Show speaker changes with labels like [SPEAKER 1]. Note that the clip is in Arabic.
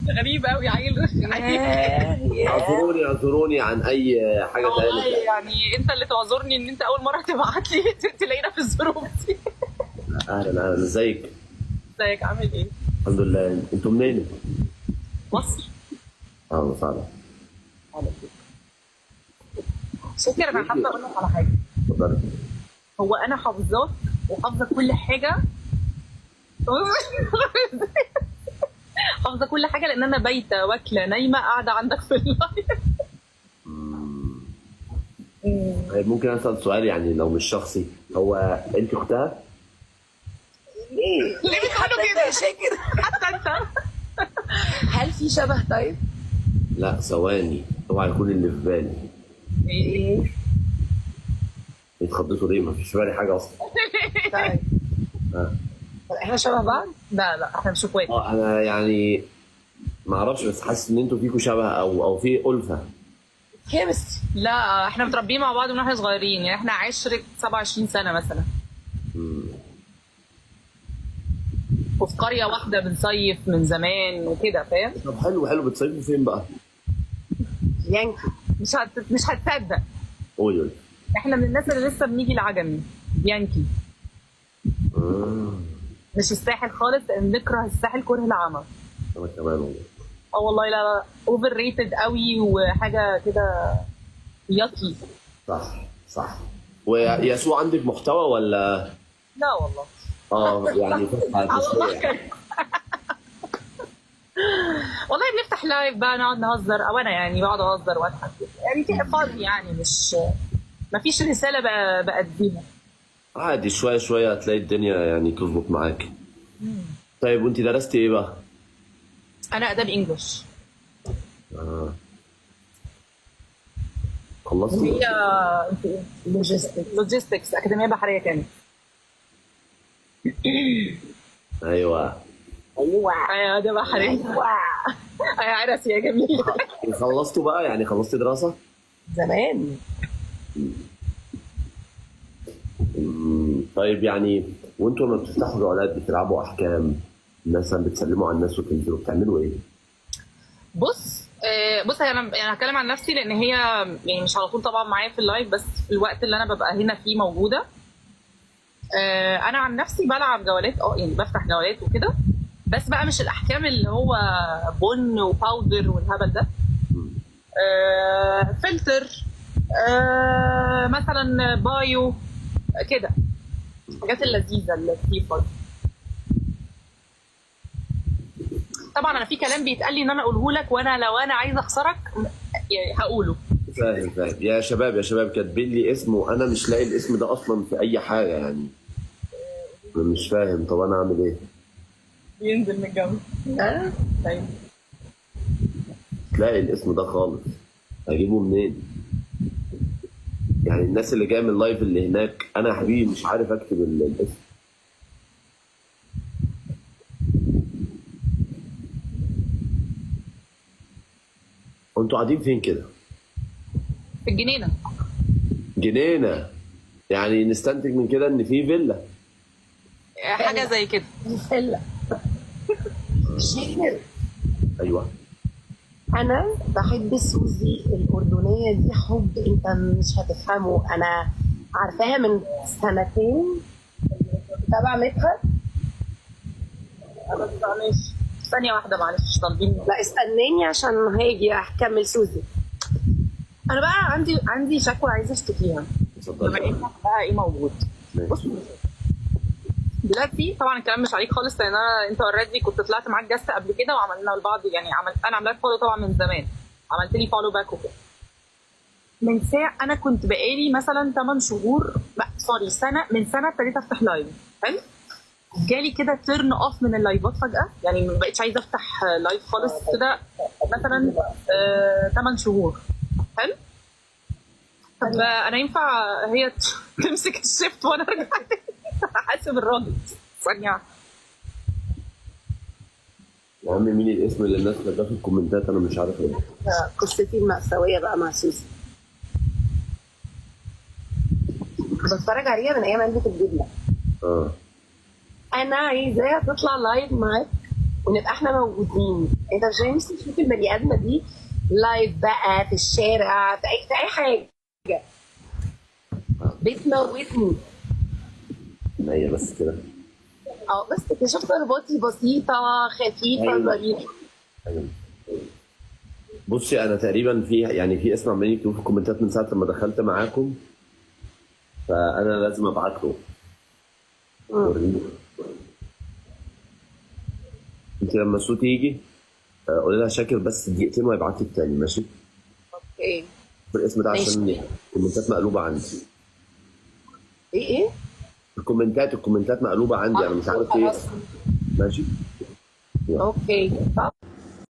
[SPEAKER 1] غريب قوي عيل
[SPEAKER 2] اعذروني عن اي حاجه
[SPEAKER 1] والله
[SPEAKER 2] تانية.
[SPEAKER 1] يعني انت اللي تعذرني ان انت اول مره تبعت لي تلاقينا في الظروف دي.
[SPEAKER 2] اهلا اهلا، ازيك؟
[SPEAKER 1] ازيك عامل ايه؟
[SPEAKER 2] الحمد لله. انتوا منين؟
[SPEAKER 1] مصر.
[SPEAKER 2] اهلا وسهلا.
[SPEAKER 1] شاكر انا حابه اقول لك على حاجه.
[SPEAKER 2] اتفضلي.
[SPEAKER 1] هو انا حافظاك وحافظه كل حاجه. حافظه كل حاجه لان انا بايته واكله نايمه قاعده عندك في اللايف.
[SPEAKER 2] طيب ممكن اسال سؤال يعني لو مش شخصي؟ هو انت اختها؟
[SPEAKER 1] ليه بتقولوا كده يا شاكر؟ حتى انت.
[SPEAKER 3] هل في شبه طيب؟
[SPEAKER 2] لا ثواني، اوعى يكون اللي في بالي.
[SPEAKER 3] ايه؟
[SPEAKER 2] اتخضيتوا ليه؟ ما فيش في بالي حاجه اصلا.
[SPEAKER 3] طيب
[SPEAKER 2] اه
[SPEAKER 3] طب احنا شبه بعض؟
[SPEAKER 1] لا احنا مش اخوات.
[SPEAKER 2] انا يعني ما اعرفش، بس حاسس ان انتوا فيكوا شبه او في الفه.
[SPEAKER 3] كيمستري.
[SPEAKER 1] لا احنا متربيين مع بعض من واحنا صغيرين، يعني احنا عشرة 27 سنه مثلا. وفي قريه واحده بنصيف من زمان وكده فاهم.
[SPEAKER 2] طب حلو حلو، بتصيفوا فين بقى؟
[SPEAKER 3] يانكي.
[SPEAKER 1] مش هتصدق.
[SPEAKER 2] قولي قولي.
[SPEAKER 1] احنا من الناس اللي لسه بنيجي العجمي يانكي. مش الساحل خالص لان بنكره الساحل كره العمى.
[SPEAKER 2] انا كمان والله.
[SPEAKER 1] اه والله لا اوفر ريتد قوي وحاجه كده ياكي.
[SPEAKER 2] صح صح. ويسوع عندك محتوى ولا؟
[SPEAKER 1] لا والله.
[SPEAKER 2] يعني فتحة تسويق.
[SPEAKER 1] والله بنفتح لايف بقى نقعد نهزر او انا يعني بقعد اهزر واضحك يعني كده فاضي يعني مش ما فيش رساله بأديها.
[SPEAKER 2] عادي، شويه شويه هتلاقي الدنيا يعني تظبط معاك. طيب وانت درستي ايه بقى؟
[SPEAKER 1] انا اداب انجلش.
[SPEAKER 2] خلصتي؟
[SPEAKER 1] هي لوجيستكس اكاديميه بحريه كانت.
[SPEAKER 2] ايوه
[SPEAKER 1] ايوه ده بحريه. ايوه عرس يا جميل.
[SPEAKER 2] خلصتوا بقى يعني خلصتي دراسه؟
[SPEAKER 3] زمان.
[SPEAKER 2] طيب يعني وانتوا لما بتفتحوا جولات بتلعبوا احكام مثلا، بتسلموا على الناس وتنزلوا بتعملوا ايه؟
[SPEAKER 1] بص انا يعني هتكلم عن نفسي لان هي يعني مش على طول طبعا معايا في اللايف، بس في الوقت اللي انا ببقى هنا فيه موجوده. انا عن نفسي بلعب جولات يعني بفتح جولات وكده، بس بقى مش الاحكام اللي هو بن وباودر والهبل ده. فلتر، مثلا بايو كده، الحاجات اللذيذه اللطيفه. طبعا انا في كلام بيتقال لي ان انا اقوله لك، وانا لو انا عايزه اخسرك يعني هقوله.
[SPEAKER 2] فاهم فاهم. يا شباب كاتبين لي اسم وانا مش لاقي الاسم ده اصلا في اي حاجه يعني. انا مش فاهم، طب انا اعمل ايه؟
[SPEAKER 1] بينزل من الجنب. طيب
[SPEAKER 2] تلاقي الاسم ده خالص، اجيبه منين؟ يعني الناس اللي جايه من اللايف اللي هناك، انا يا حبيبي مش عارف اكتب الاسم. وانتوا قاعدين فين كده؟
[SPEAKER 1] في الجنينه.
[SPEAKER 2] جنينه؟ يعني نستنتج من كده ان في فيلا.
[SPEAKER 1] حاجه زي كده.
[SPEAKER 3] هلا شاكر.
[SPEAKER 2] ايوه.
[SPEAKER 3] انا بحب سوزي الاردنيه دي حب انت مش هتفهمه. انا عارفاها من سنتين تبع مدخل.
[SPEAKER 1] معلش ثانيه واحده معلش طالبين.
[SPEAKER 3] لا استناني عشان هاجي اكمل سوزي.
[SPEAKER 1] انا بقى عندي شكوى عايزه اشتكيها.
[SPEAKER 2] اتفضل.
[SPEAKER 1] بما انك بقى ايه موجود. بص دلوقتي طبعا الكلام مش عليك خالص لان انت اوريدي كنت طلعت معاك جاست قبل كده وعملنا لبعض يعني انا عملت فولو طبعا من زمان، عملت لي فولو باك وكده. من ساعه انا كنت بقالي مثلا 8 شهور سنه، من سنه ابتديت افتح لايف. حلو. جالي كده تيرن اوف من اللايفات فجاه، يعني ما بقتش عايزه افتح لايف خالص كده مثلا 8 شهور. حلو. طب انا ينفع هي تمسك الشيفت وانا ارجع احاسب الراجل ثانيه؟
[SPEAKER 2] يا عم مين الاسم اللي الناس كاتباه في الكومنتات؟ انا مش عارف ايه.
[SPEAKER 3] قصتي المأساوية بقى مع سوزي. بتفرج عليها من ايام علبة الجبنة.
[SPEAKER 2] اه
[SPEAKER 3] انا عايزاها تطلع لايف معاك ونبقى احنا موجودين. انت مش نفسي تشوف البني ادمه دي لايف بقى في الشارع في اي حاجه، بتموتني.
[SPEAKER 2] هي بس كده.
[SPEAKER 3] بس اكتشفت رباطي بسيطه خفيفه
[SPEAKER 2] أيوة.
[SPEAKER 3] ظريفه.
[SPEAKER 2] أيوة. بصي انا تقريبا في اسم عمالين يكتبوا في الكومنتات من ساعه لما دخلت معاكم، فانا لازم ابعت له. وريني. انت لما الصوت يجي قولي لها شاكر بس دقيقتين ويبعت لك تاني، ماشي؟
[SPEAKER 3] اوكي.
[SPEAKER 2] الاسم ده عشان الكومنتات مقلوبه عندي.
[SPEAKER 3] ايه
[SPEAKER 2] الكومنتات مقلوبه عندي، انا مش عارف ايه.
[SPEAKER 3] خلاص.
[SPEAKER 2] ماشي؟ يلا.
[SPEAKER 3] اوكي. طب